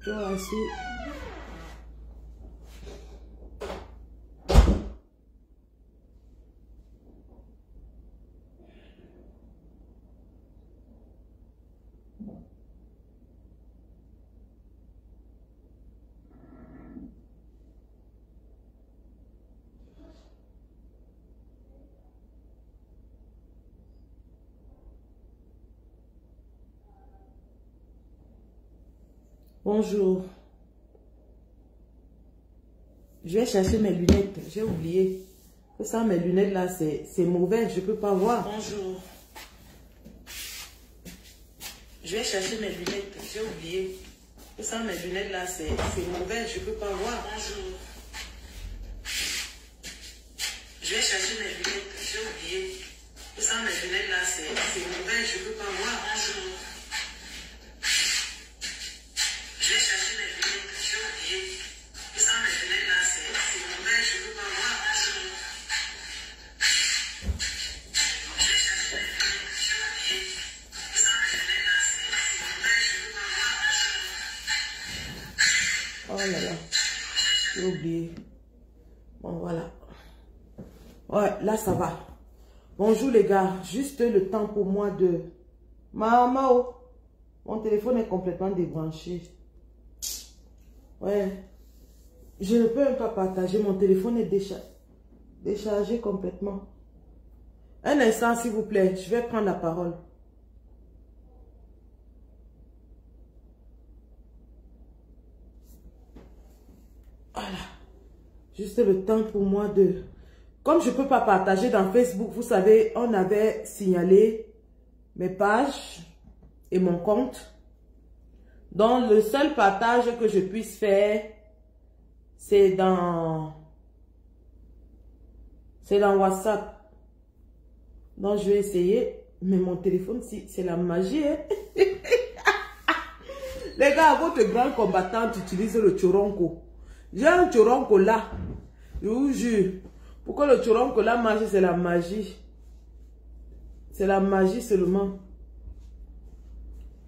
Voici. Bonjour. Je vais chercher mes lunettes. J'ai oublié. Que ça, mes lunettes là, c'est mauvais. Je ne peux pas voir. Bonjour. Je vais chercher mes lunettes. J'ai oublié. Que ça, mes lunettes là, c'est mauvais. Je ne peux pas voir. Bonjour. Je vais chercher mes lunettes. J'ai oublié. Que ça, mes lunettes là, c'est mauvais. Je ne peux pas voir. Bonjour. Je vais chercher mes lunettes, j'ai oublié. Que ça, mes lunettes là, c'est mauvais, je ne peux pas voir. Bonjour. Je vais chercher mes lunettes, j'ai oublié. Que ça, mes lunettes là, c'est mauvais, je ne peux pas voir. Bonjour. Oh là là, j'ai oublié. Bon, voilà. Ouais, là, ça va. Bonjour les gars, juste le temps pour moi de... Maman, mon téléphone est complètement débranché. Ouais, je ne peux même pas partager. Mon téléphone est déchargé complètement. Un instant, s'il vous plaît. Je vais prendre la parole. Voilà. Juste le temps pour moi de... Comme je ne peux pas partager dans Facebook, vous savez, on avait signalé mes pages et mon compte. Donc, le seul partage que je puisse faire, c'est dans WhatsApp. Donc, je vais essayer. Mais mon téléphone, c'est la magie. Hein? Les gars, votre grand combattant utilise le choronko. J'ai un choronko là. Je vous jure. Pourquoi le choronko là marche, c'est la magie. C'est la magie seulement.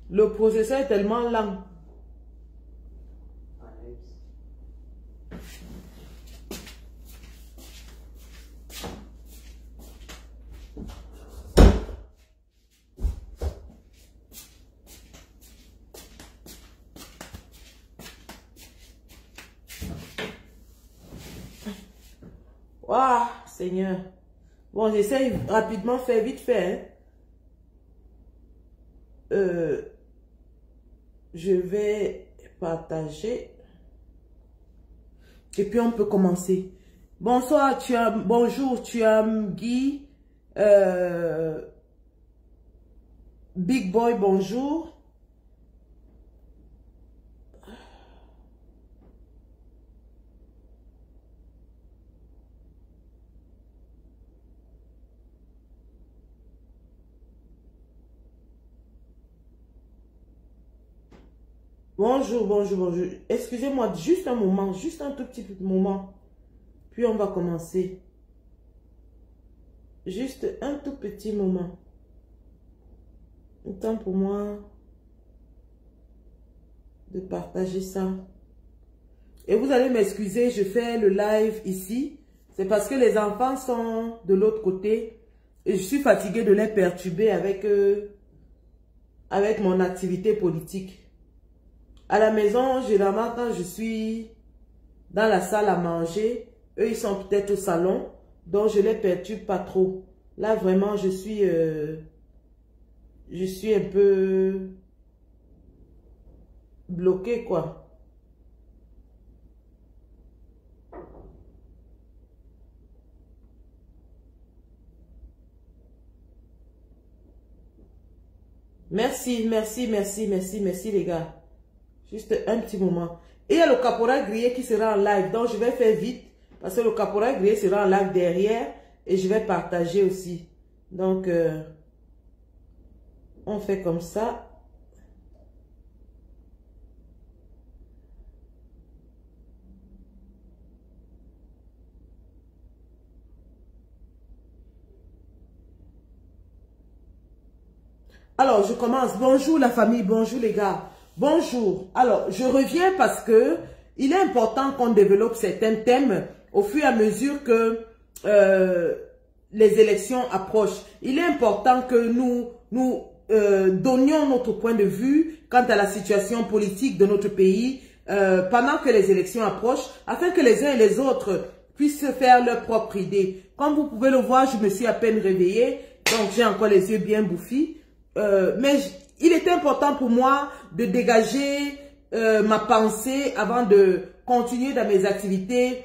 Le processeur est tellement lent. Waouh, Seigneur. Bon, j'essaie rapidement, faire vite fait. Hein. Je vais partager. Et puis, on peut commencer. Bonsoir, bonjour, tu as Guy. Big Boy, bonjour. Bonjour, bonjour, bonjour. Excusez-moi, juste un moment, juste un tout petit moment. Puis on va commencer. Juste un tout petit moment. Un temps pour moi de partager ça. Et vous allez m'excuser, je fais le live ici. C'est parce que les enfants sont de l'autre côté. Et je suis fatiguée de les perturber avec mon activité politique. À la maison, généralement, quand je suis dans la salle à manger, eux, ils sont peut-être au salon, donc je ne les perturbe pas trop. Là, vraiment, je suis un peu bloquée, quoi. Merci, merci, merci, merci, merci, les gars. Juste un petit moment. Et il y a le caporal grillé qui sera en live. Donc, je vais faire vite. Parce que le caporal grillé sera en live derrière. Et je vais partager aussi. Donc, on fait comme ça. Alors, je commence. Bonjour la famille. Bonjour les gars. Bonjour. Alors, je reviens parce que il est important qu'on développe certains thèmes au fur et à mesure que les élections approchent. Il est important que nous donnions notre point de vue quant à la situation politique de notre pays pendant que les élections approchent, afin que les uns et les autres puissent se faire leur propre idée. Comme vous pouvez le voir, je me suis à peine réveillée, donc j'ai encore les yeux bien bouffis. Mais il est important pour moi de dégager ma pensée avant de continuer dans mes activités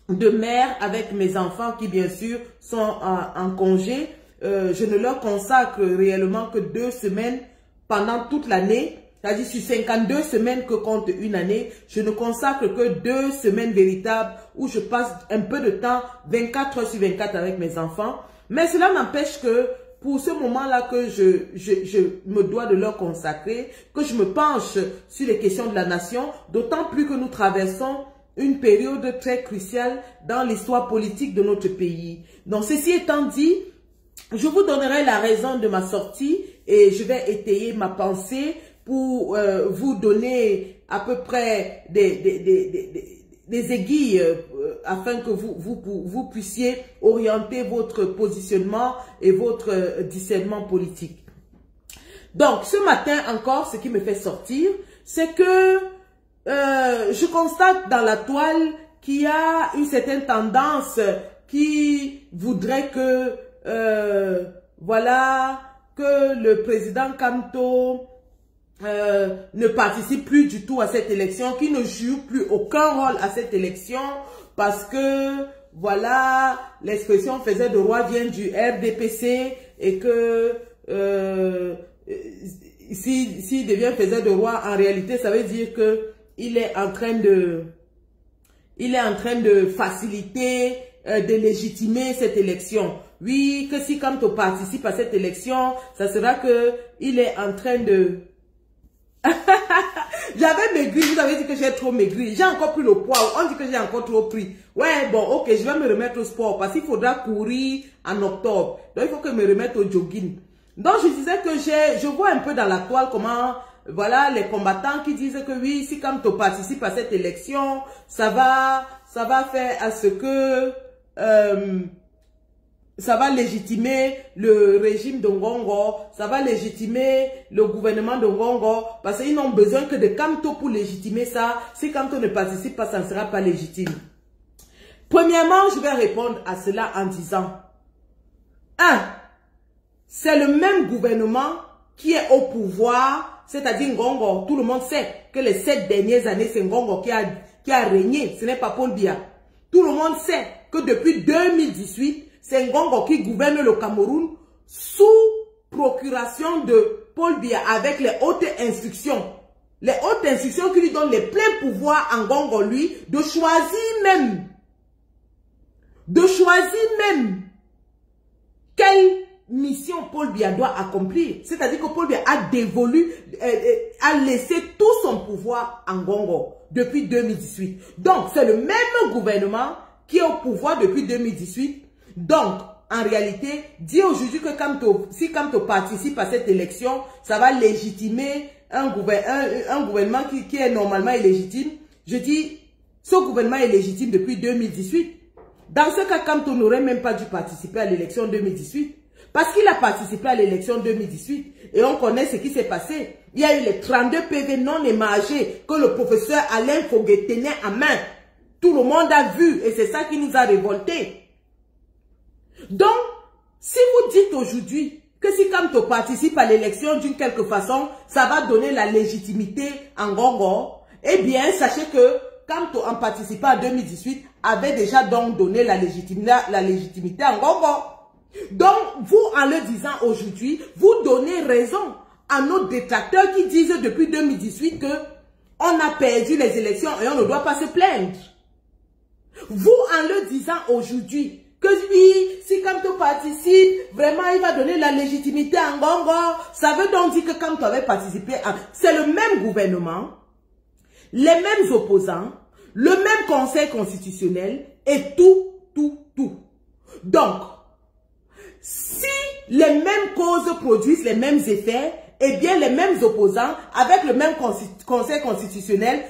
de mère avec mes enfants qui bien sûr sont en congé. Je ne leur consacre réellement que 2 semaines pendant toute l'année. C'est-à-dire sur 52 semaines que compte une année, je ne consacre que 2 semaines véritables où je passe un peu de temps, 24 heures sur 24 avec mes enfants. Mais cela n'empêche que pour ce moment-là que je me dois de leur consacrer, que je me penche sur les questions de la nation, d'autant plus que nous traversons une période très cruciale dans l'histoire politique de notre pays. Donc, ceci étant dit, je vous donnerai la raison de ma sortie et je vais étayer ma pensée pour vous donner à peu près des aiguilles afin que vous puissiez orienter votre positionnement et votre discernement politique. Donc, ce matin encore, ce qui me fait sortir, c'est que je constate dans la toile qu'il y a une certaine tendance qui voudrait que, voilà, que le président Kamto ne participe plus du tout à cette élection, qu'il ne joue plus aucun rôle à cette élection, parce que, voilà, l'expression faisait de roi vient du RDPC et que s'il devient faisait de roi, en réalité, ça veut dire que il est en train de faciliter, de légitimer cette élection. Oui, que si Kamto participe à cette élection, ça sera que il est en train de... J'avais maigri, vous avez dit que j'ai trop maigri. J'ai encore pris le poids, on dit que j'ai encore trop pris. Ouais, bon, ok, je vais me remettre au sport parce qu'il faudra courir en octobre. Donc, il faut que je me remette au jogging. Donc, je disais que je vois un peu dans la toile comment... Voilà, les combattants qui disent que oui, si Kamto participe à cette élection, ça va faire à ce que ça va légitimer le régime de Ngongo, ça va légitimer le gouvernement de Ngongo, parce qu'ils n'ont besoin que de Kamto pour légitimer ça. Si Kamto ne participe pas, ça ne sera pas légitime. Premièrement, je vais répondre à cela en disant, 1. C'est le même gouvernement qui est au pouvoir, c'est-à-dire Ngongo. Tout le monde sait que les 7 dernières années, c'est Ngongo qui a régné, ce n'est pas Paul Biya. Tout le monde sait que depuis 2018, c'est Ngongo qui gouverne le Cameroun sous procuration de Paul Biya avec les hautes instructions. Les hautes instructions qui lui donnent les pleins pouvoirs à Ngongo, lui, de choisir même quelle mission Paul Biya doit accomplir. C'est-à-dire que Paul Biya a dévolu, a laissé tout son pouvoir à Ngongo depuis 2018. Donc, c'est le même gouvernement qui est au pouvoir depuis 2018. Donc, en réalité, dire aujourd'hui que si Kamto participe à cette élection, ça va légitimer un gouvernement qui est normalement illégitime. Je dis, ce gouvernement est légitime depuis 2018. Dans ce cas, Kamto n'aurait même pas dû participer à l'élection 2018. Parce qu'il a participé à l'élection 2018 et on connaît ce qui s'est passé. Il y a eu les 32 PV non émargés que le professeur Alain Foguet tenait en main. Tout le monde a vu et c'est ça qui nous a révoltés. Donc, si vous dites aujourd'hui que si Kamto participe à l'élection d'une quelque façon, ça va donner la légitimité à Ngongo, eh bien, sachez que Kamto, en participant en 2018, avait déjà donc donné la légitimité à Ngongo. Donc, vous, en le disant aujourd'hui, vous donnez raison à nos détracteurs qui disent depuis 2018 que on a perdu les élections et on ne doit pas se plaindre. Vous, en le disant aujourd'hui, que oui, si Kamto participe, vraiment, il va donner la légitimité à Ngongo. Ça veut donc dire que Kamto avait participé à... C'est le même gouvernement, les mêmes opposants, le même conseil constitutionnel et tout. Donc, si les mêmes causes produisent les mêmes effets, eh bien les mêmes opposants, avec le même conseil constitutionnel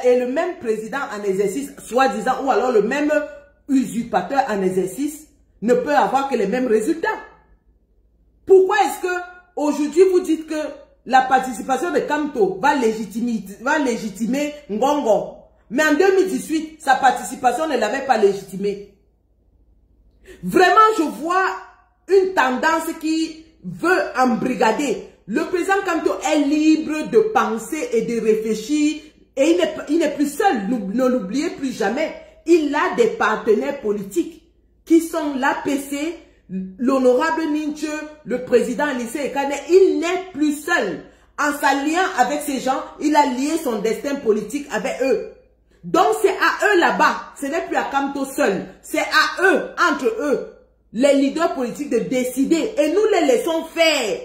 et le même président en exercice, soi-disant, ou alors le même usurpateur en exercice, ne peut avoir que les mêmes résultats. Pourquoi est-ce que aujourd'hui vous dites que la participation de Kamto va légitimer Ngongo, mais en 2018, sa participation ne l'avait pas légitimé? Vraiment, je vois une tendance qui veut embrigader. Le président Kamto est libre de penser et de réfléchir et il n'est plus seul, ne l'oubliez plus jamais. Il a des partenaires politiques qui sont l'APC, l'honorable Ninche, le président Lycée Ekane. Il n'est plus seul. En s'alliant avec ces gens, il a lié son destin politique avec eux. Donc c'est à eux là-bas, ce n'est plus à Kamto seul, c'est à eux, entre eux, les leaders politiques de décider et nous les laissons faire.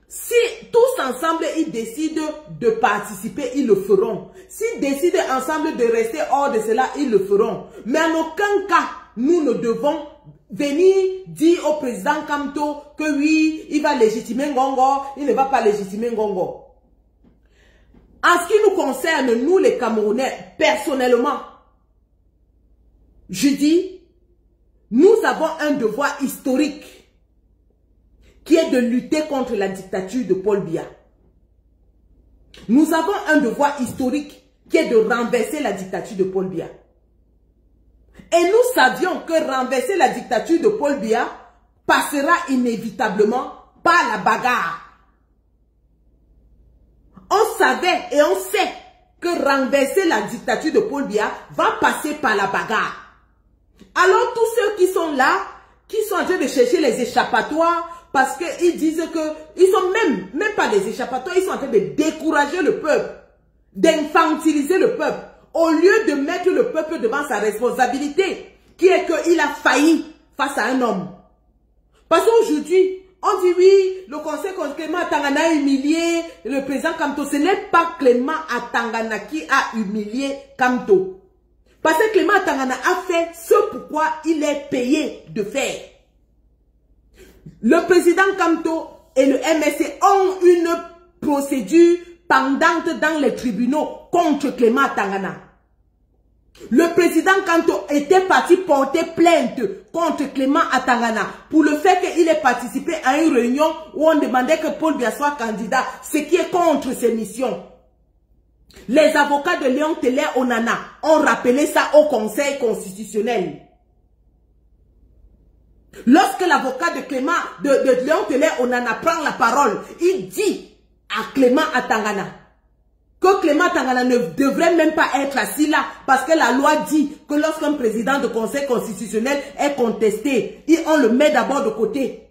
Si tous ensemble ils décident de participer, ils le feront. S'ils décident ensemble de rester hors de cela, ils le feront. Mais en aucun cas, nous ne devons venir dire au président Kamto que oui, il va légitimer Ngongo, il ne va pas légitimer Ngongo. En ce qui nous concerne, nous les Camerounais, personnellement, je dis, nous avons un devoir historique qui est de lutter contre la dictature de Paul Biya. Nous avons un devoir historique qui est de renverser la dictature de Paul Biya. Et nous savions que renverser la dictature de Paul Biya passera inévitablement par la bagarre. On savait et on sait que renverser la dictature de Paul Biya va passer par la bagarre. Alors tous ceux qui sont là, qui sont en train de chercher les échappatoires, parce qu'ils disent que, ils sont même pas des échappatoires, ils sont en train de décourager le peuple, d'infantiliser le peuple, au lieu de mettre le peuple devant sa responsabilité, qui est qu'il a failli face à un homme. Parce qu'aujourd'hui, on dit oui, le conseil Clément Atangana a humilié le président Kamto. Ce n'est pas Clément Atangana qui a humilié Kamto. Parce que Clément Atangana a fait ce pourquoi il est payé de faire. Le président Kamto et le MSC ont une procédure pendante dans les tribunaux contre Clément Atangana. Le président Kamto était parti porter plainte contre Clément Atangana pour le fait qu'il ait participé à une réunion où on demandait que Paul Biya soit candidat, ce qui est contre ses missions. Les avocats de Léon Télé Onana ont rappelé ça au Conseil constitutionnel. Lorsque l'avocat de Léon Télé Onana prend la parole, il dit à Clément Atangana que Clément Atangana ne devrait même pas être assis là, parce que la loi dit que lorsqu'un président de conseil constitutionnel est contesté, on le met d'abord de côté.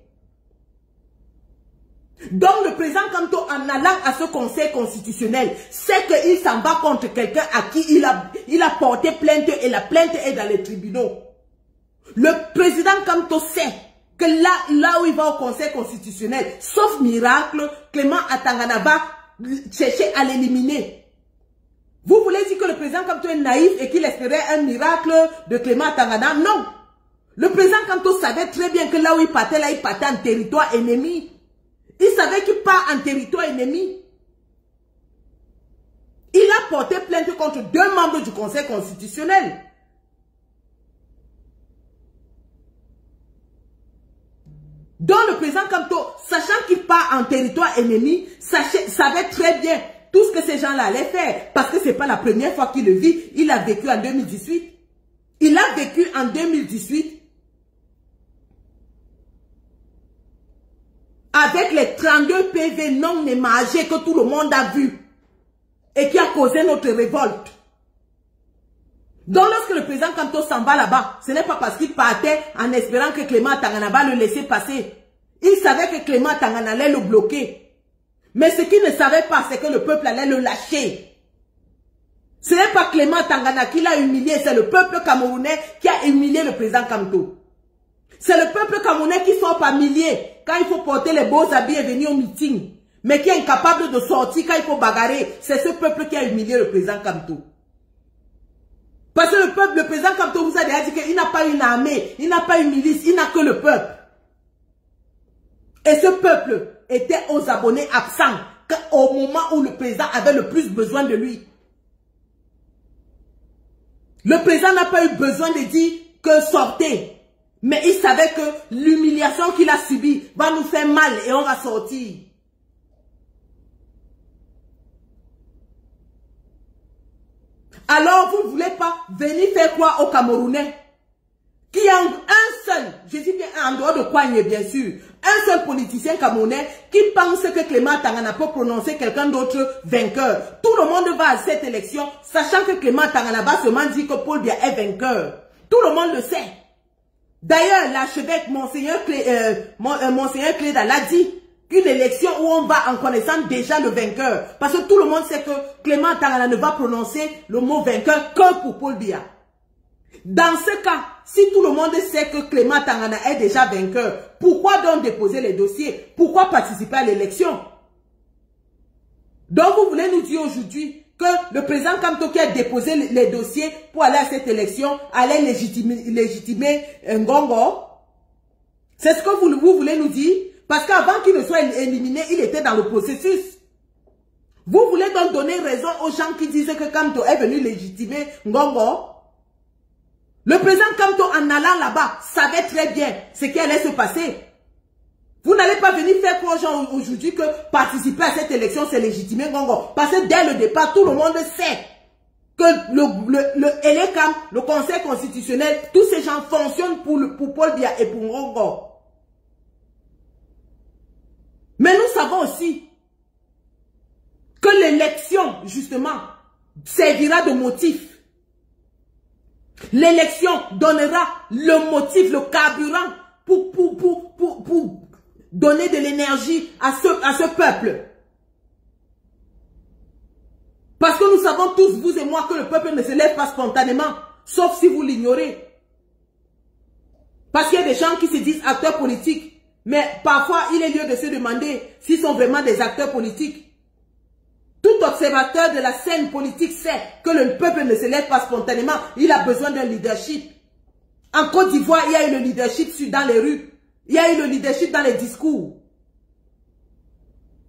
Donc le président Kamto, en allant à ce conseil constitutionnel, sait qu'il s'en va contre quelqu'un à qui il a porté plainte et la plainte est dans les tribunaux. Le président Kamto sait que là où il va au conseil constitutionnel, sauf miracle, Clément Atangana va chercher à l'éliminer. Vous voulez dire que le président Kamto est naïf et qu'il espérait un miracle de Clément Atangana? Non. Le président Kamto savait très bien que là où il partait en territoire ennemi. Il savait qu'il part en territoire ennemi. Il a porté plainte contre 2 membres du conseil constitutionnel. Donc le président Kamto, sachant qu'il part en territoire ennemi, savait très bien tout ce que ces gens-là allaient faire. Parce que ce n'est pas la première fois qu'il le vit. Il a vécu en 2018. Il a vécu en 2018 avec les 32 PV non émargés que tout le monde a vu et qui a causé notre révolte. Donc lorsque le président Kamto s'en va là-bas, ce n'est pas parce qu'il partait en espérant que Clément Atangana va le laisser passer. Il savait que Clément Atangana allait le bloquer. Mais ce qu'il ne savait pas, c'est que le peuple allait le lâcher. Ce n'est pas Clément Atangana qui l'a humilié, c'est le peuple camerounais qui a humilié le président Kamto. C'est le peuple camerounais qui sort par milliers quand il faut porter les beaux habits et venir au meeting. Mais qui est incapable de sortir quand il faut bagarrer. C'est ce peuple qui a humilié le président Kamto. Parce que le président Kamto vous a déjà dit qu'il n'a pas une armée, il n'a pas une milice, il n'a que le peuple. Et ce peuple était aux abonnés absents au moment où le président avait le plus besoin de lui. Le président n'a pas eu besoin de dire que sortez. Mais il savait que l'humiliation qu'il a subie va nous faire mal et on va sortir. Alors vous ne voulez pas venir faire croire aux Camerounais qu'il y a un seul, je dis bien en dehors de Kouagne bien sûr, un seul politicien camerounais qui pense que Clément Tangana peut prononcer quelqu'un d'autre vainqueur. Tout le monde va à cette élection sachant que Clément Tangana va seulement dire que Paul Biya est vainqueur. Tout le monde le sait. D'ailleurs, l'archevêque Monseigneur Cléda l'a dit qu'une élection où on va en connaissant déjà le vainqueur. Parce que tout le monde sait que Clément Tangana ne va prononcer le mot vainqueur que pour Paul Biya. Dans ce cas, si tout le monde sait que Clément Tangana est déjà vainqueur, pourquoi donc déposer les dossiers? Pourquoi participer à l'élection? Donc vous voulez nous dire aujourd'hui que le président Kamto qui a déposé les dossiers pour aller à cette élection allait légitimer Ngongo? C'est ce que vous voulez nous dire? Parce qu'avant qu'il ne soit éliminé, il était dans le processus. Vous voulez donc donner raison aux gens qui disaient que Kamto est venu légitimer Ngongo? Le président Kamto, en allant là-bas, savait très bien ce qui allait se passer. Vous n'allez pas venir faire croire aux gens aujourd'hui que participer à cette élection, c'est légitimer Ngongo. Parce que dès le départ, tout le monde sait que le ELECAM, le Conseil constitutionnel, tous ces gens fonctionnent pour Paul Biya et pour Ngongo. Mais nous savons aussi que l'élection, justement, servira de motif. L'élection donnera le motif, le carburant pour donner de l'énergie à ce peuple. Parce que nous savons tous, vous et moi, que le peuple ne se lève pas spontanément, sauf si vous l'ignorez. Parce qu'il y a des gens qui se disent acteurs politiques, mais parfois il est lieu de se demander s'ils sont vraiment des acteurs politiques. Tout observateur de la scène politique sait que le peuple ne se lève pas spontanément. Il a besoin d'un leadership. En Côte d'Ivoire, il y a eu le leadership dans les rues. Il y a eu le leadership dans les discours.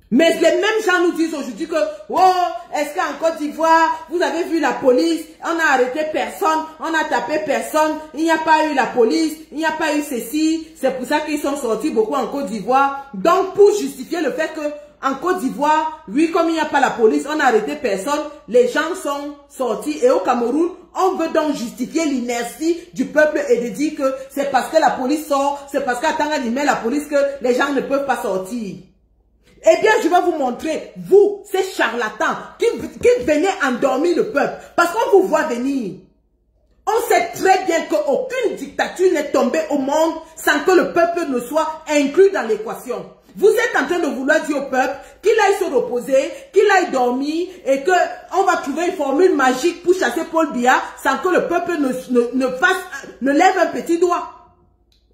Mais les mêmes gens nous disent aujourd'hui que, oh, est-ce qu'en Côte d'Ivoire, vous avez vu la police, on a arrêté personne, on a tapé personne, il n'y a pas eu la police, il n'y a pas eu ceci. C'est pour ça qu'ils sont sortis beaucoup en Côte d'Ivoire. Donc, pour justifier le fait que en Côte d'Ivoire, oui, comme il n'y a pas la police, on n'a arrêté personne, les gens sont sortis. Et au Cameroun, on veut donc justifier l'inertie du peuple et de dire que c'est parce que la police sort, c'est parce qu'à Tanga met la police que les gens ne peuvent pas sortir. Eh bien, je vais vous montrer, vous, ces charlatans, qui venez endormir le peuple. Parce qu'on vous voit venir. On sait très bien qu'aucune dictature n'est tombée au monde sans que le peuple ne soit inclus dans l'équation. Vous êtes en train de vouloir dire au peuple qu'il aille se reposer, qu'il aille dormir et qu'on va trouver une formule magique pour chasser Paul Biya sans que le peuple ne lève un petit doigt.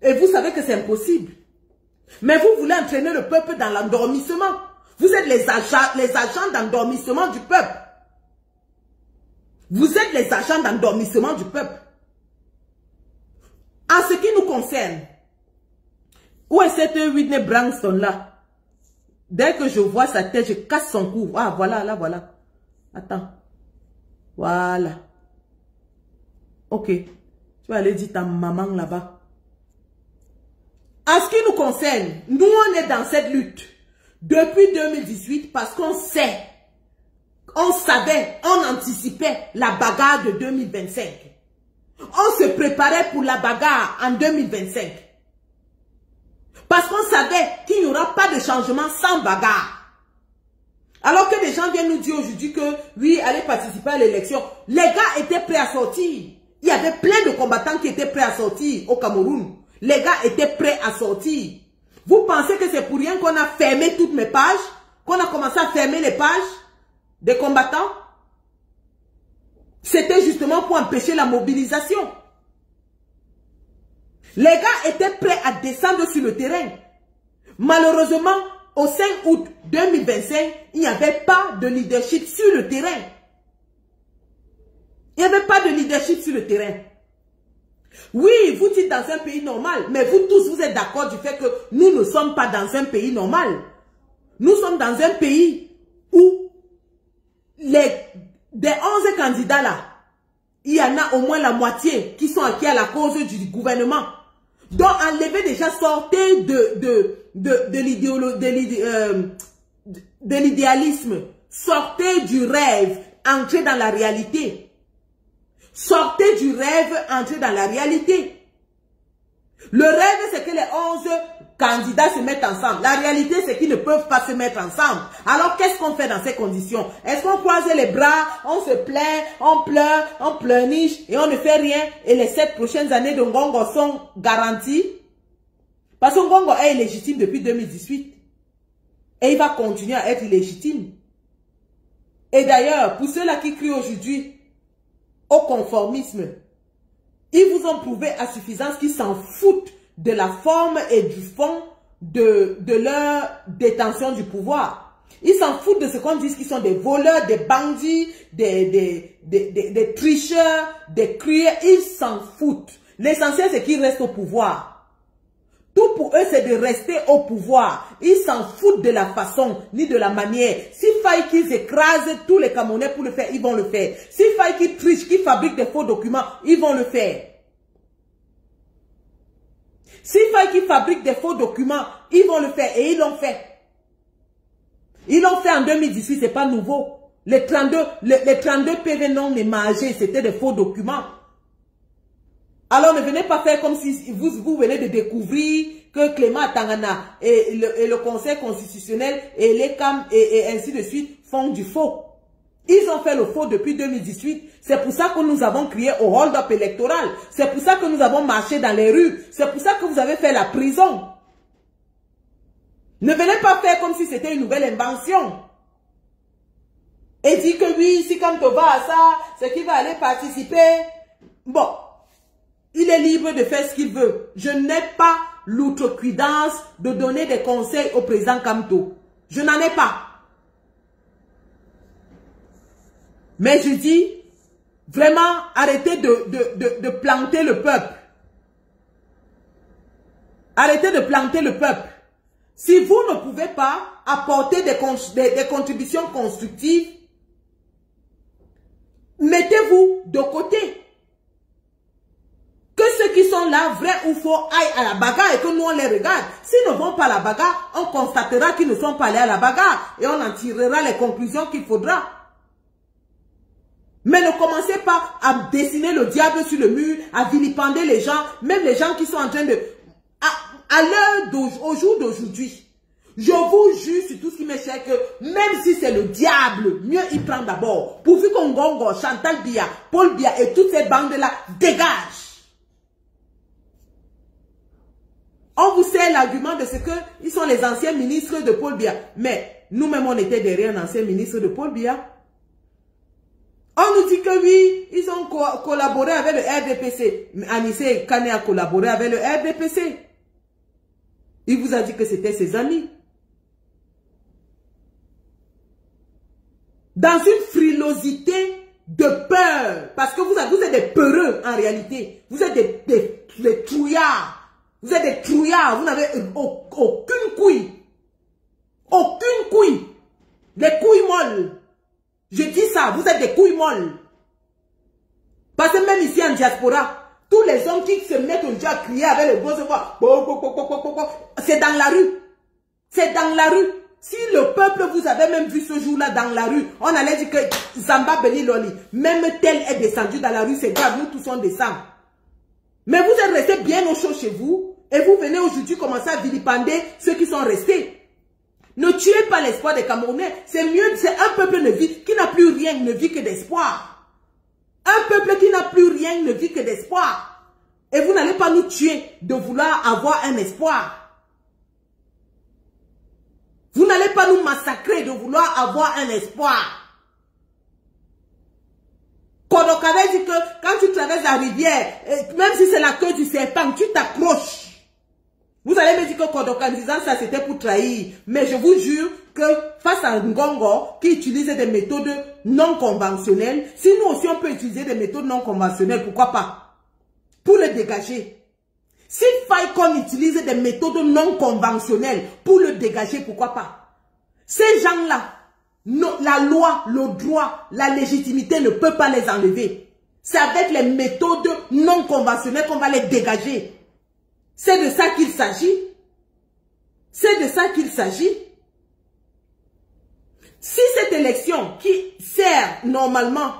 Et vous savez que c'est impossible. Mais vous voulez entraîner le peuple dans l'endormissement. Vous êtes les agents d'endormissement du peuple. Vous êtes les agents d'endormissement du peuple. En ce qui nous concerne, où est cette Whitney Branson là? Dès que je vois sa tête, je casse son cou. Ah, voilà, là, voilà. Attends. Voilà. Ok. Tu vas aller dire ta maman là-bas. En ce qui nous concerne, nous, on est dans cette lutte depuis 2018 parce qu'on sait, on savait, on anticipait la bagarre de 2025. On se préparait pour la bagarre en 2025. Parce qu'on savait qu'il n'y aura pas de changement sans bagarre. Alors que des gens viennent nous dire aujourd'hui que, oui, allez participer à l'élection. Les gars étaient prêts à sortir. Il y avait plein de combattants qui étaient prêts à sortir au Cameroun. Les gars étaient prêts à sortir. Vous pensez que c'est pour rien qu'on a fermé toutes mes pages? Qu'on a commencé à fermer les pages des combattants? C'était justement pour empêcher la mobilisation. Les gars étaient prêts à descendre sur le terrain. Malheureusement, au 5 août 2025, il n'y avait pas de leadership sur le terrain. Il n'y avait pas de leadership sur le terrain. Oui, vous dites dans un pays normal, mais vous tous, vous êtes d'accord du fait que nous ne sommes pas dans un pays normal. Nous sommes dans un pays où des 11 candidats là, il y en a au moins la moitié qui sont acquis à la cause du gouvernement. Donc, enlever déjà, sortez de l'idéalisme. Sortez du rêve, entrez dans la réalité. Sortez du rêve, entrez dans la réalité. Le rêve, c'est que les 11 candidats se mettent ensemble. La réalité, c'est qu'ils ne peuvent pas se mettre ensemble. Alors, qu'est-ce qu'on fait dans ces conditions? Est-ce qu'on croise les bras, on se plaint, on pleure, on pleurniche et on ne fait rien et les 7 prochaines années de Ngongo sont garanties? Parce que Ngongo est illégitime depuis 2018. Et il va continuer à être illégitime. Et d'ailleurs, pour ceux-là qui crient aujourd'hui au conformisme, ils vous ont prouvé à suffisance qu'ils s'en foutent de la forme et du fond de leur détention du pouvoir. Ils s'en foutent de ce qu'on dit qu'ils sont des voleurs, des bandits, des tricheurs, des crieurs. Ils s'en foutent. L'essentiel, c'est qu'ils restent au pouvoir. Tout pour eux, c'est de rester au pouvoir. Ils s'en foutent de la façon, ni de la manière. S'il faille qu'ils écrasent tous les Camerounais pour le faire, ils vont le faire. S'il faille qu'ils trichent, qu'ils fabriquent des faux documents, ils vont le faire. S'il faille qu'ils fabriquent des faux documents, ils vont le faire. Et ils l'ont fait. Ils l'ont fait en 2018, c'est pas nouveau. Les 32 PV non émargés, c'était des faux documents. Alors ne venez pas faire comme si vous venez de découvrir que Clément Tangana et le Conseil constitutionnel et les CAM et ainsi de suite font du faux. Ils ont fait le faux depuis 2018. C'est pour ça que nous avons crié au hold-up électoral. C'est pour ça que nous avons marché dans les rues. C'est pour ça que vous avez fait la prison. Ne venez pas faire comme si c'était une nouvelle invention. Et dire que oui, si quand on va à ça, c'est qu'il va aller participer. Bon. Il est libre de faire ce qu'il veut. Je n'ai pas l'outrecuidance de donner des conseils au président Kamto. Je n'en ai pas. Mais je dis, vraiment, arrêtez de planter le peuple. Arrêtez de planter le peuple. Si vous ne pouvez pas apporter des contributions constructives, mettez-vous de côté. Que ceux qui sont là, vrai ou faux, aillent à la bagarre et que nous on les regarde. S'ils ne vont pas à la bagarre, on constatera qu'ils ne sont pas allés à la bagarre et on en tirera les conclusions qu'il faudra. Mais ne commencez pas à dessiner le diable sur le mur, à vilipender les gens, même les gens qui sont en train de... Au jour d'aujourd'hui, je vous jure sur tout ce qui m'est cher que même si c'est le diable, mieux il prend d'abord. Pourvu qu'on Ngongo, Chantal Biya, Paul Biya et toutes ces bandes-là dégagent. On vous sert l'argument de ce que ils sont les anciens ministres de Paul Biya. Mais nous-mêmes, on était derrière un ancien ministre de Paul Biya. On nous dit que oui, ils ont collaboré avec le RDPC. Mais Anissé Kane a collaboré avec le RDPC. Il vous a dit que c'était ses amis. Dans une frilosité de peur. Parce que vous êtes des peureux en réalité. Vous êtes des trouillards. Vous êtes des trouillards, vous n'avez aucune couille. Aucune couille. Les couilles molles. Je dis ça, vous êtes des couilles molles. Parce que même ici en diaspora, tous les hommes qui se mettent aujourd'hui à crier avec les grosses voix, c'est dans la rue. C'est dans la rue. Si le peuple vous avait même vu ce jour-là dans la rue, on allait dire que Zamba Beli Loli, même tel est descendu dans la rue, c'est grave, nous tous on descend. Mais vous êtes restés bien au chaud chez vous et vous venez aujourd'hui commencer à vilipender ceux qui sont restés. Ne tuez pas l'espoir des Camerounais. C'est mieux, c'est un peuple qui n'a plus rien, ne vit que d'espoir. Un peuple qui n'a plus rien, ne vit que d'espoir. Et vous n'allez pas nous tuer de vouloir avoir un espoir. Vous n'allez pas nous massacrer de vouloir avoir un espoir. Kodok avait dit que quand tu traverses la rivière, même si c'est la queue du serpent, tu t'accroches. Vous allez me dire que Kodok en disant ça c'était pour trahir. Mais je vous jure que face à Ngongo qui utilise des méthodes non conventionnelles, si nous aussi on peut utiliser des méthodes non conventionnelles, pourquoi pas? Pour le dégager. S'il faille qu'on utilise des méthodes non conventionnelles pour le dégager, pourquoi pas? Ces gens-là, la loi, le droit, la légitimité ne peut pas les enlever. C'est avec les méthodes non conventionnelles qu'on va les dégager. C'est de ça qu'il s'agit. C'est de ça qu'il s'agit. Si cette élection qui sert normalement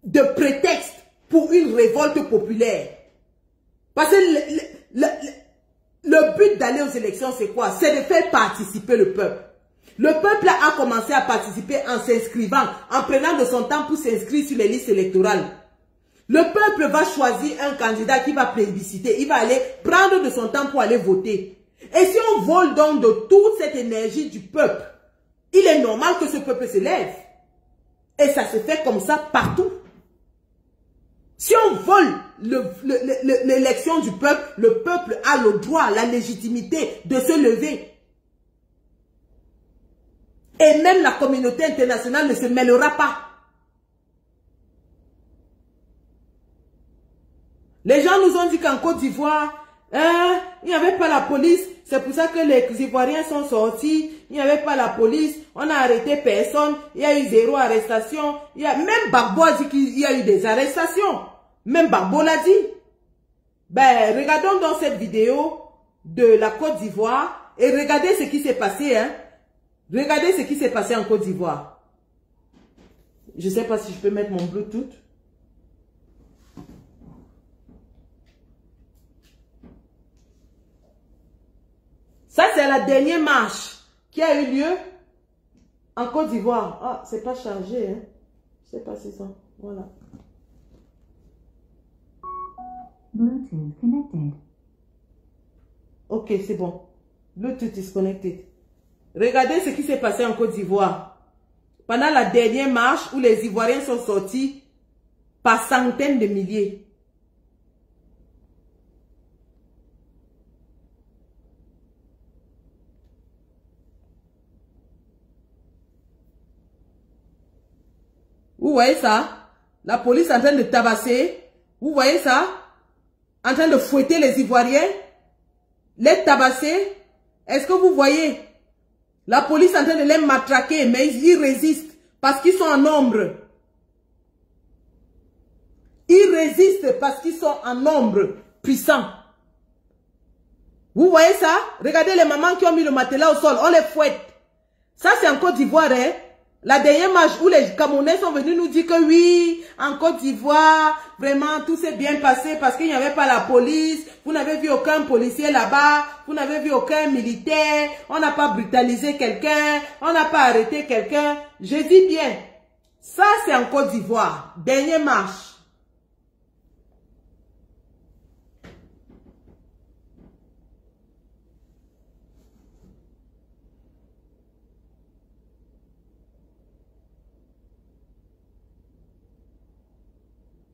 de prétexte pour une révolte populaire, parce que le but d'aller aux élections, c'est quoi? C'est de faire participer le peuple. Le peuple a commencé à participer en s'inscrivant, en prenant de son temps pour s'inscrire sur les listes électorales. Le peuple va choisir un candidat qui va plébisciter. Il va aller prendre de son temps pour aller voter. Et si on vole donc de toute cette énergie du peuple, il est normal que ce peuple se lève. Et ça se fait comme ça partout. Si on vole l'élection du peuple, le peuple a le droit, la légitimité de se lever. Et même la communauté internationale ne se mêlera pas. Les gens nous ont dit qu'en Côte d'Ivoire, il n'y avait pas la police. C'est pour ça que les Ivoiriens sont sortis. Il n'y avait pas la police. On a arrêté personne. Il y a eu 0 arrestation. Même Gbagbo a dit qu'il y a eu des arrestations. Même Gbagbo l'a dit. Ben, regardons dans cette vidéo de la Côte d'Ivoire et regardez ce qui s'est passé. Regardez ce qui s'est passé en Côte d'Ivoire. Je ne sais pas si je peux mettre mon Bluetooth. Ça, c'est la dernière marche qui a eu lieu en Côte d'Ivoire. Ah, c'est pas chargé, hein. Je sais pas si ça. Voilà. Bluetooth connected. Ok, c'est bon. Bluetooth is connected. Regardez ce qui s'est passé en Côte d'Ivoire. Pendant la dernière marche où les Ivoiriens sont sortis par centaines de milliers. Vous voyez ça? La police en train de tabasser. Vous voyez ça? En train de fouetter les Ivoiriens. Les tabasser. Est-ce que vous voyez? La police en train de les matraquer. Mais ils résistent. Parce qu'ils sont en nombre. Ils résistent parce qu'ils sont en nombre puissant. Vous voyez ça? Regardez les mamans qui ont mis le matelas au sol. On les fouette. Ça c'est en Côte d'Ivoire, hein? La dernière marche où les Camerounais sont venus nous dire que oui, en Côte d'Ivoire, vraiment tout s'est bien passé parce qu'il n'y avait pas la police, vous n'avez vu aucun policier là-bas, vous n'avez vu aucun militaire, on n'a pas brutalisé quelqu'un, on n'a pas arrêté quelqu'un. Je dis bien, ça c'est en Côte d'Ivoire, dernière marche.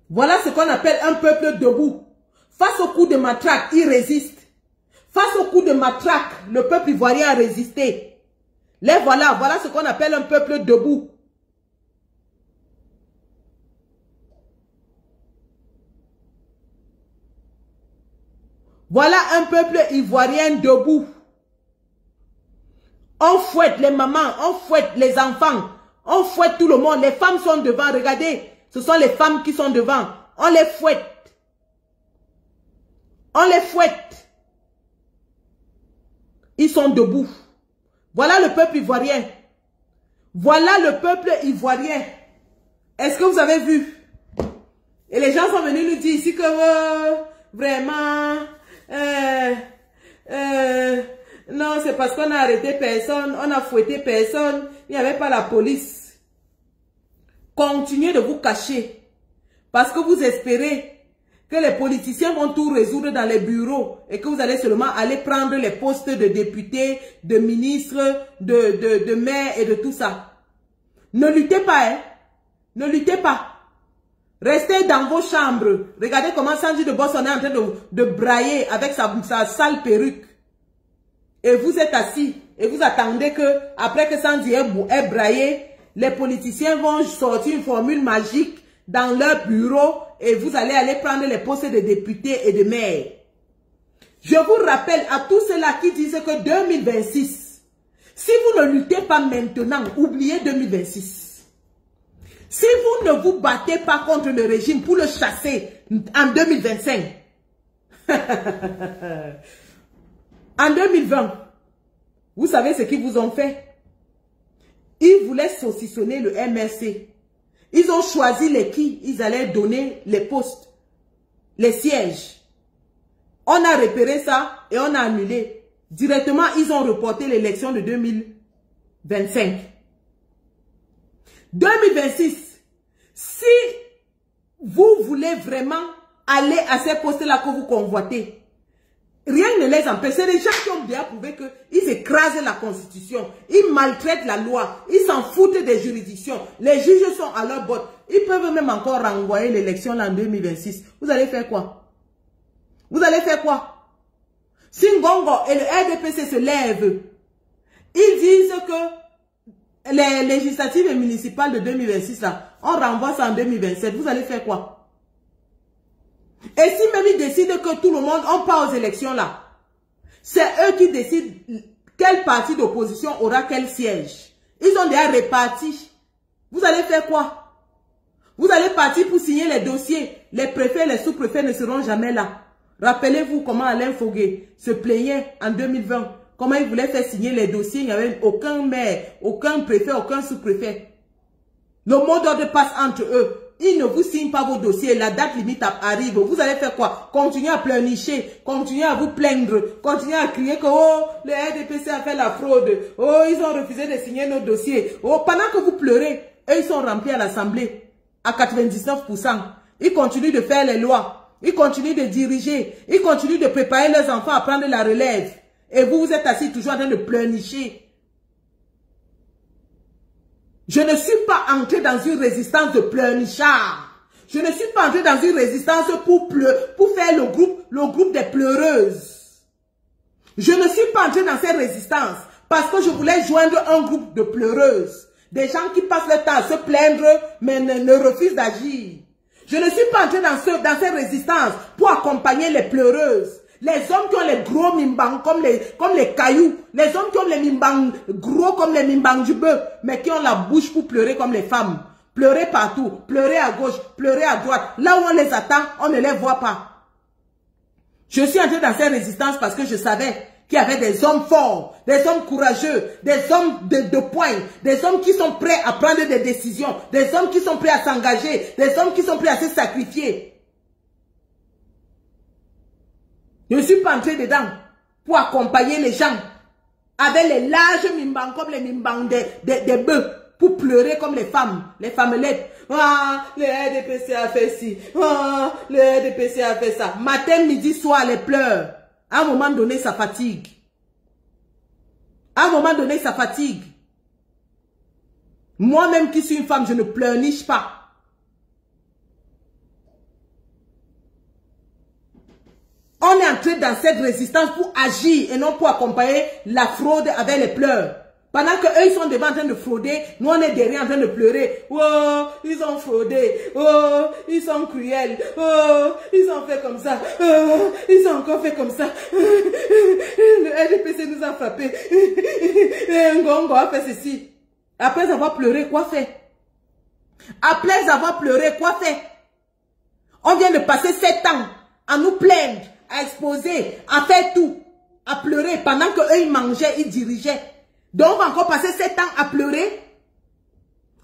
Voilà ce qu'on appelle un peuple debout. Face au coup de matraque, il résiste. Face au coup de matraque, le peuple ivoirien a résisté. Les voilà, voilà ce qu'on appelle un peuple debout. Voilà un peuple ivoirien debout. On fouette les mamans, on fouette les enfants, on fouette tout le monde. Les femmes sont devant, regardez. Ce sont les femmes qui sont devant. On les fouette. On les fouette. Ils sont debout. Voilà le peuple ivoirien. Voilà le peuple ivoirien. Est-ce que vous avez vu? Et les gens sont venus nous dire ici que vraiment, non, c'est parce qu'on a arrêté personne, on a fouetté personne, il n'y avait pas la police. Continuez de vous cacher. Parce que vous espérez que les politiciens vont tout résoudre dans les bureaux et que vous allez seulement aller prendre les postes de députés, de ministres, de maires et de tout ça. Ne luttez pas, hein. Ne luttez pas. Restez dans vos chambres. Regardez comment Sandy de Boss on est en train de brailler avec sa sale perruque. Et vous êtes assis et vous attendez que, après que Sandy ait braillé, les politiciens vont sortir une formule magique dans leur bureau et vous allez aller prendre les postes de députés et de maires. Je vous rappelle à tous ceux-là qui disent que 2026, Si vous ne luttez pas maintenant, oubliez 2026. Si vous ne vous battez pas contre le régime pour le chasser en 2025, en 2020, vous savez ce qu'ils vous ont fait? Ils voulaient saucissonner le MRC. Ils ont choisi les qui ils allaient donner les postes, les sièges. On a repéré ça et on a annulé. Directement, ils ont reporté l'élection de 2025. 2026, si vous voulez vraiment aller à ces postes-là que vous convoitez, rien ne les empêche. C'est les gens qui ont bien prouvé qu'ils écrasent la Constitution, ils maltraitent la loi, ils s'en foutent des juridictions. Les juges sont à leur botte. Ils peuvent même encore renvoyer l'élection en 2026. Vous allez faire quoi? Vous allez faire quoi? Si Ngongo et le RDPC se lèvent, ils disent que les législatives et municipales de 2026, là, on renvoie ça en 2027. Vous allez faire quoi? Et si même ils décident que tout le monde, on part aux élections là, c'est eux qui décident quel parti d'opposition aura quel siège. Ils ont déjà réparti. Vous allez faire quoi? Vous allez partir pour signer les dossiers. Les préfets, les sous-préfets ne seront jamais là. Rappelez-vous comment Alain Fogué se plaignait en 2020. Comment il voulait faire signer les dossiers. Il n'y avait aucun maire, aucun préfet, aucun sous-préfet. Le mot d'ordre passe entre eux. Ils ne vous signent pas vos dossiers. La date limite arrive. Vous allez faire quoi? Continuez à pleurnicher. Continuez à vous plaindre. Continuez à crier que oh, le RDPC a fait la fraude. Oh, ils ont refusé de signer nos dossiers. Oh, pendant que vous pleurez, eux, ils sont remplis à l'Assemblée à 99%. Ils continuent de faire les lois. Ils continuent de diriger. Ils continuent de préparer leurs enfants à prendre la relève. Et vous, vous êtes assis toujours en train de pleurnicher. Je ne suis pas entré dans une résistance de pleurnichard. Je ne suis pas entré dans une résistance pour faire le groupe des pleureuses. Je ne suis pas entré dans cette résistance parce que je voulais joindre un groupe de pleureuses. Des gens qui passent le temps à se plaindre mais ne refusent d'agir. Je ne suis pas entré dans cette résistance pour accompagner les pleureuses. Les hommes qui ont les gros mimbang comme les cailloux. Les hommes qui ont les mimbang gros comme les mimbang du bœuf. Mais qui ont la bouche pour pleurer comme les femmes. Pleurer partout. Pleurer à gauche. Pleurer à droite. Là où on les attend, on ne les voit pas. Je suis entré dans cette résistance parce que je savais qu'il y avait des hommes forts, des hommes courageux, des hommes de poing, des hommes qui sont prêts à prendre des décisions, des hommes qui sont prêts à s'engager, des hommes qui sont prêts à se sacrifier. Je ne suis pas entré dedans pour accompagner les gens avec les larges mimbang comme les mimbang des bœufs pour pleurer comme les femmelettes. Ah, le RDPC a fait ci, ah, le RDPC a fait ça. Matin, midi, soir, les pleurs. À un moment donné, ça fatigue. À un moment donné, ça fatigue. Moi-même qui suis une femme, je ne pleurniche pas. On est entré dans cette résistance pour agir et non pour accompagner la fraude avec les pleurs. Pendant que eux ils sont devant en train de frauder, nous on est derrière en train de pleurer. Oh, ils ont fraudé. Oh, ils sont cruels. Oh, ils ont fait comme ça. Oh, ils ont encore fait comme ça. Le RDPC nous a frappé. Ngongo a fait ceci. Après avoir pleuré, quoi faire? Après avoir pleuré, quoi faire? On vient de passer 7 ans à nous plaindre, à exposer, à faire tout, à pleurer pendant qu'eux ils mangeaient, ils dirigeaient. Donc on va encore passer 7 ans à pleurer.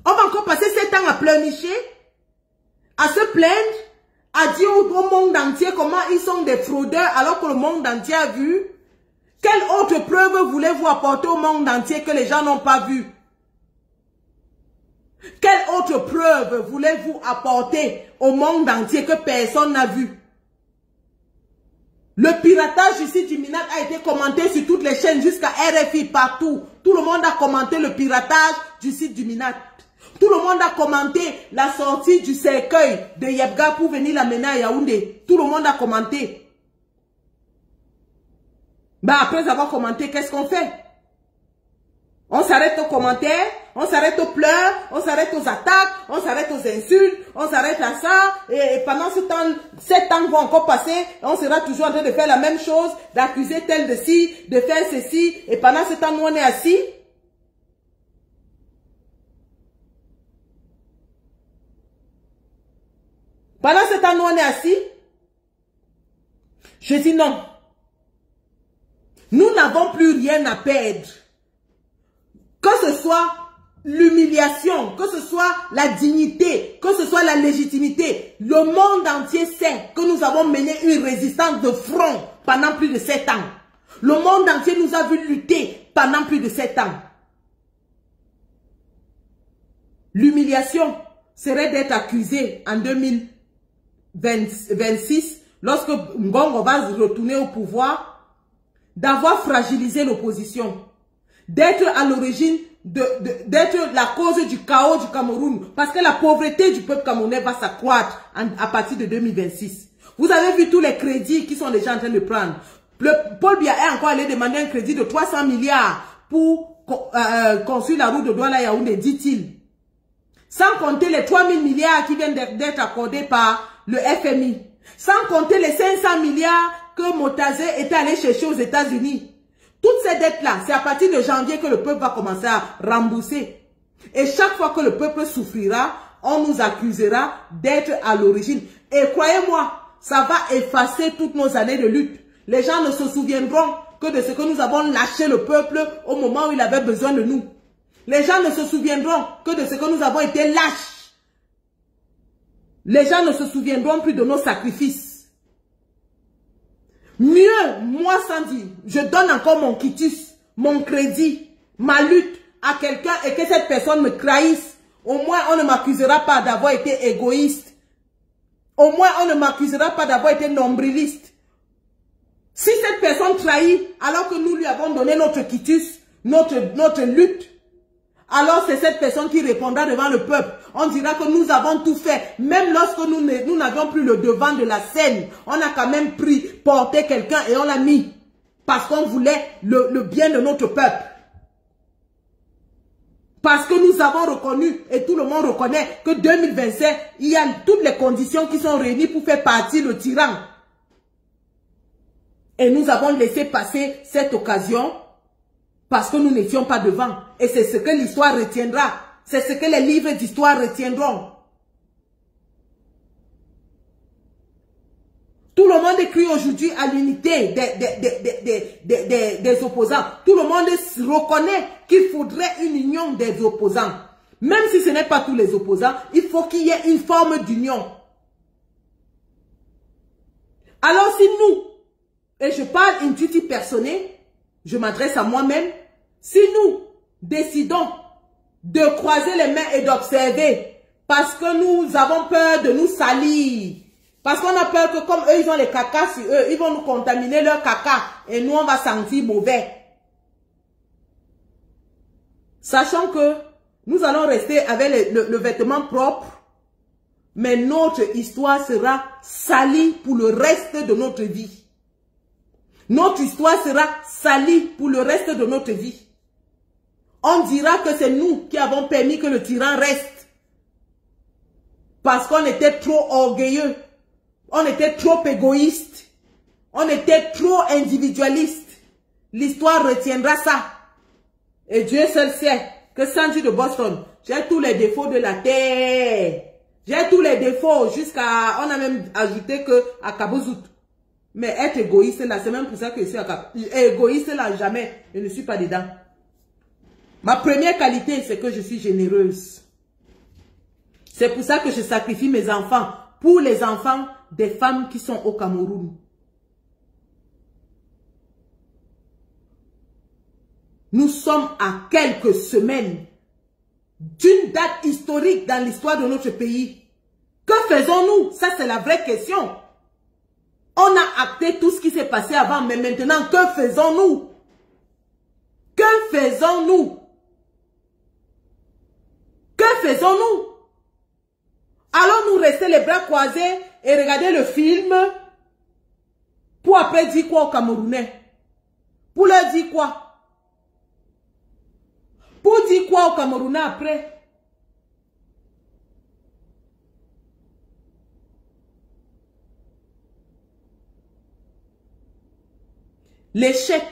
On va encore passer 7 ans à pleurnicher, à se plaindre, à dire au monde entier comment ils sont des fraudeurs alors que le monde entier a vu. Quelle autre preuve voulez-vous apporter au monde entier que les gens n'ont pas vu? Quelle autre preuve voulez-vous apporter au monde entier que personne n'a vu? Le piratage du site du Minat a été commenté sur toutes les chaînes jusqu'à RFI partout. Tout le monde a commenté le piratage du site du Minat. Tout le monde a commenté la sortie du cercueil de Yebga pour venir l'amener à Yaoundé. Tout le monde a commenté. Ben après avoir commenté, qu'est-ce qu'on fait? On s'arrête aux commentaires, on s'arrête aux pleurs, on s'arrête aux attaques, on s'arrête aux insultes, on s'arrête à ça. Et pendant ce temps, 7 ans vont encore passer, et on sera toujours en train de faire la même chose, d'accuser tel de ci, de faire ceci. Et pendant ce temps, nous on est assis. Pendant ce temps, nous, on est assis. Je dis non. Nous n'avons plus rien à perdre. Que ce soit l'humiliation, que ce soit la dignité, que ce soit la légitimité, le monde entier sait que nous avons mené une résistance de front pendant plus de 7 ans. Le monde entier nous a vu lutter pendant plus de 7 ans. L'humiliation serait d'être accusé en 2026, lorsque Ngongo va retourner au pouvoir, d'avoir fragilisé l'opposition, d'être à l'origine d'être la cause du chaos du Cameroun, parce que la pauvreté du peuple camerounais va s'accroître à partir de 2026. Vous avez vu tous les crédits qui sont déjà en train de prendre. Paul Biya est encore allé demander un crédit de 300 milliards pour construire la route de Douala-Yaoundé, dit-il. Sans compter les 3000 milliards qui viennent d'être accordés par le FMI. Sans compter les 500 milliards que Motazé était allé chercher aux États-Unis. Toutes ces dettes-là, c'est à partir de janvier que le peuple va commencer à rembourser. Et chaque fois que le peuple souffrira, on nous accusera d'être à l'origine. Et croyez-moi, ça va effacer toutes nos années de lutte. Les gens ne se souviendront que de ce que nous avons lâché le peuple au moment où il avait besoin de nous. Les gens ne se souviendront que de ce que nous avons été lâches. Les gens ne se souviendront plus de nos sacrifices. Mieux, moi Sandy, je donne encore mon quitus, mon crédit, ma lutte à quelqu'un et que cette personne me trahisse. Au moins, on ne m'accusera pas d'avoir été égoïste. Au moins, on ne m'accusera pas d'avoir été nombriliste. Si cette personne trahit, alors que nous lui avons donné notre quitus, notre lutte, alors c'est cette personne qui répondra devant le peuple. On dira que nous avons tout fait. Même lorsque nous n'avions plus le devant de la scène, on a quand même porté quelqu'un et on l'a mis. Parce qu'on voulait le bien de notre peuple. Parce que nous avons reconnu, et tout le monde reconnaît, que 2025, il y a toutes les conditions qui sont réunies pour faire partir le tyran. Et nous avons laissé passer cette occasion parce que nous n'étions pas devant. Et c'est ce que l'histoire retiendra. C'est ce que les livres d'histoire retiendront. Tout le monde crie aujourd'hui à l'unité des opposants. Tout le monde reconnaît qu'il faudrait une union des opposants. Même si ce n'est pas tous les opposants, il faut qu'il y ait une forme d'union. Alors si nous, et je parle intuitif personnel, je m'adresse à moi-même, si nous décidons de croiser les mains et d'observer, parce que nous avons peur de nous salir, parce qu'on a peur que comme eux, ils ont les caca sur eux, ils vont nous contaminer leur caca, et nous, on va sentir mauvais. Sachant que nous allons rester avec le vêtement propre, mais notre histoire sera salie pour le reste de notre vie. Notre histoire sera salie pour le reste de notre vie. On dira que c'est nous qui avons permis que le tyran reste. Parce qu'on était trop orgueilleux. On était trop égoïste. On était trop individualiste. L'histoire retiendra ça. Et Dieu seul sait que Sandy de Boston, j'ai tous les défauts de la terre. J'ai tous les défauts jusqu'à... On a même ajouté que à Kabouzout. Mais être égoïste là, c'est même pour ça que je suis à Kabouzout. Égoïste là, jamais. Je ne suis pas dedans. Ma première qualité, c'est que je suis généreuse. C'est pour ça que je sacrifie mes enfants. Pour les enfants des femmes qui sont au Cameroun. Nous sommes à quelques semaines d'une date historique dans l'histoire de notre pays. Que faisons-nous? Ça, c'est la vraie question. On a acté tout ce qui s'est passé avant, mais maintenant, que faisons-nous? Que faisons-nous? Que faisons-nous? Allons-nous rester les bras croisés et regarder le film pour après dire quoi aux Camerounais? Pour leur dire quoi? Pour dire quoi aux Camerounais après? L'échec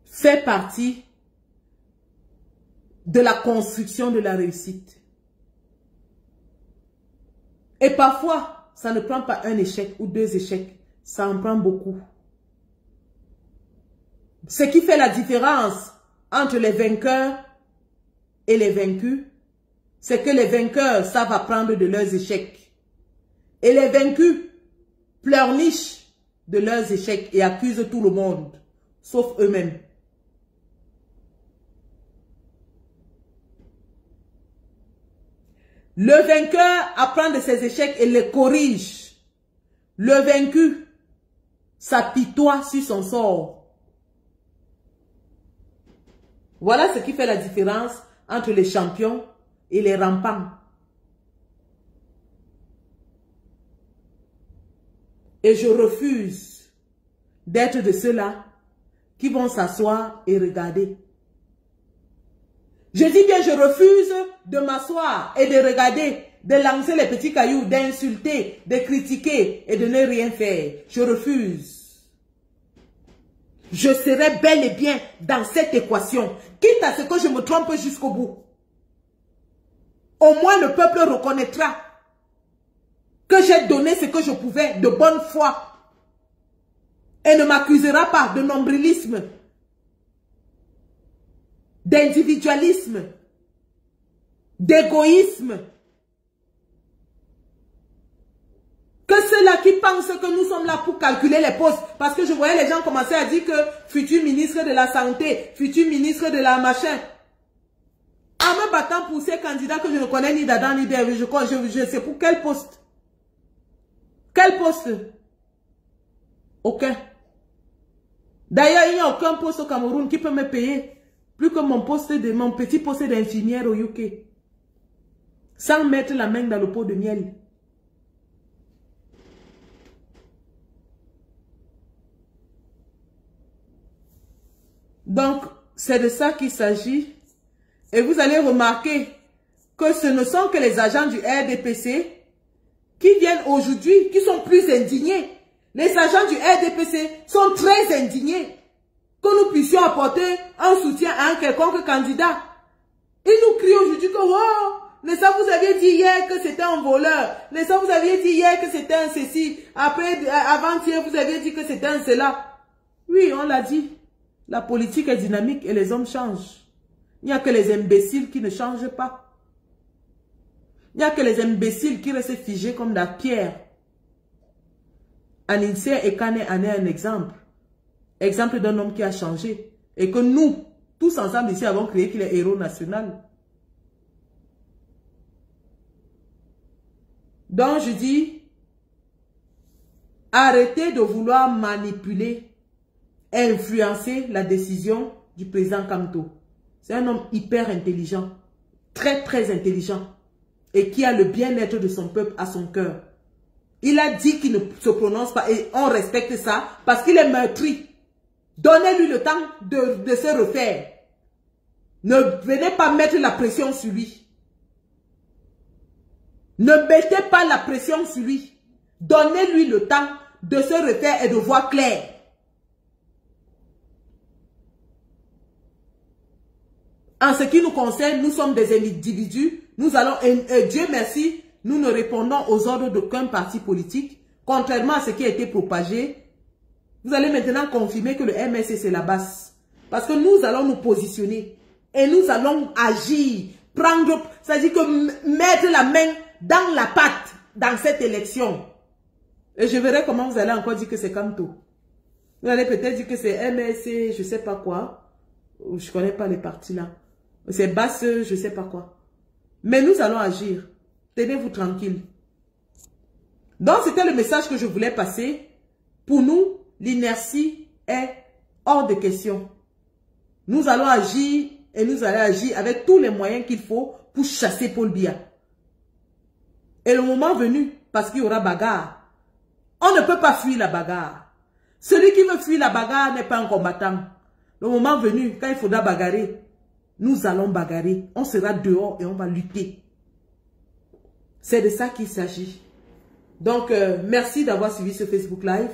fait partie de la construction de la réussite. Et parfois, ça ne prend pas un échec ou 2 échecs. Ça en prend beaucoup. Ce qui fait la différence entre les vainqueurs et les vaincus, c'est que les vainqueurs savent apprendre de leurs échecs. Et les vaincus pleurnichent de leurs échecs et accusent tout le monde, sauf eux-mêmes. Le vainqueur apprend de ses échecs et les corrige. Le vaincu s'apitoie sur son sort. Voilà ce qui fait la différence entre les champions et les rampants. Et je refuse d'être de ceux-là qui vont s'asseoir et regarder. Je dis bien, je refuse de m'asseoir et de regarder, de lancer les petits cailloux, d'insulter, de critiquer et de ne rien faire. Je refuse. Je serai bel et bien dans cette équation, quitte à ce que je me trompe jusqu'au bout. Au moins le peuple reconnaîtra que j'ai donné ce que je pouvais de bonne foi et ne m'accusera pas de nombrilisme, d'individualisme, d'égoïsme. Que ceux-là qui pensent que nous sommes là pour calculer les postes, parce que je voyais les gens commencer à dire que futur ministre de la santé, futur ministre de la machin, en me battant pour ces candidats que je ne connais ni d'Adam ni d'Ève, je sais pour quel poste. Quel poste? Aucun. D'ailleurs, il n'y a aucun poste au Cameroun qui peut me payer plus que mon petit poste d'infirmière au UK. Sans mettre la main dans le pot de miel. Donc, c'est de ça qu'il s'agit. Et vous allez remarquer que ce ne sont que les agents du RDPC qui viennent aujourd'hui, qui sont plus indignés. Les agents du RDPC sont très indignés que nous puissions apporter un soutien à un quelconque candidat. Ils nous crient aujourd'hui que, oh, mais ça vous aviez dit hier que c'était un voleur. Mais ça vous aviez dit hier que c'était un ceci. Après, avant-hier, vous aviez dit que c'était un cela. Oui, on l'a dit. La politique est dynamique et les hommes changent. Il n'y a que les imbéciles qui ne changent pas. Il n'y a que les imbéciles qui restent figés comme la pierre. Aninse Ekane en est un exemple. Exemple d'un homme qui a changé. Et que nous, tous ensemble ici, avons créé qu'il est héros national. Donc je dis, arrêtez de vouloir manipuler, influencer la décision du président Kamto. C'est un homme hyper intelligent, très très intelligent, et qui a le bien-être de son peuple à son cœur. Il a dit qu'il ne se prononce pas et on respecte ça parce qu'il est meurtri. Donnez-lui le temps de se refaire. Ne venez pas mettre la pression sur lui. Ne mettez pas la pression sur lui. Donnez-lui le temps de se refaire et de voir clair. En ce qui nous concerne, nous sommes des individus. Nous allons, Dieu merci, nous ne répondons aux ordres d'aucun parti politique. Contrairement à ce qui a été propagé, vous allez maintenant confirmer que le MSC c'est la base. Parce que nous allons nous positionner. Et nous allons agir. Prendre, c'est-à-dire que mettre la main dans la pâte dans cette élection. Et je verrai comment vous allez encore dire que c'est Kamto. Vous allez peut-être dire que c'est MSC, je ne sais pas quoi. Je ne connais pas les partis là. C'est basse, je ne sais pas quoi. Mais nous allons agir. Tenez-vous tranquille. Donc, c'était le message que je voulais passer. Pour nous, l'inertie est hors de question. Nous allons agir et nous allons agir avec tous les moyens qu'il faut pour chasser Paul Biya. Et le moment venu, parce qu'il y aura bagarre, on ne peut pas fuir la bagarre. Celui qui veut fuir la bagarre n'est pas un combattant. Le moment venu, quand il faudra bagarrer, nous allons bagarrer. On sera dehors et on va lutter. C'est de ça qu'il s'agit. Donc, merci d'avoir suivi ce Facebook Live.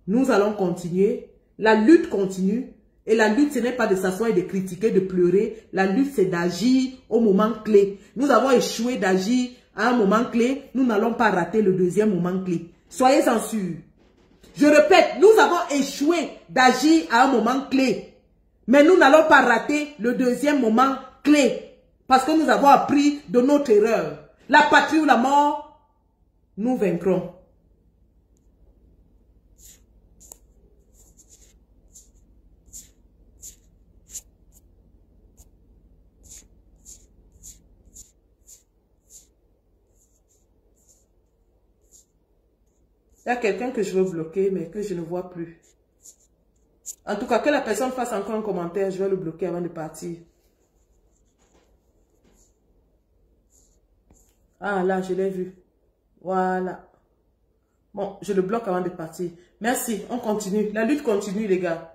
Nous allons continuer. La lutte continue. Et la lutte, ce n'est pas de s'asseoir et de critiquer, de pleurer. La lutte, c'est d'agir au moment clé. Nous avons échoué d'agir à un moment clé, nous n'allons pas rater le deuxième moment clé. Soyez-en sûrs. Je répète, nous avons échoué d'agir à un moment clé. Mais nous n'allons pas rater le deuxième moment clé. Parce que nous avons appris de notre erreur. La patrie ou la mort, nous vaincrons. Il y a quelqu'un que je veux bloquer, mais que je ne vois plus. En tout cas, que la personne fasse encore un commentaire, je vais le bloquer avant de partir. Ah là, je l'ai vu. Voilà. Bon, je le bloque avant de partir. Merci, on continue. La lutte continue, les gars.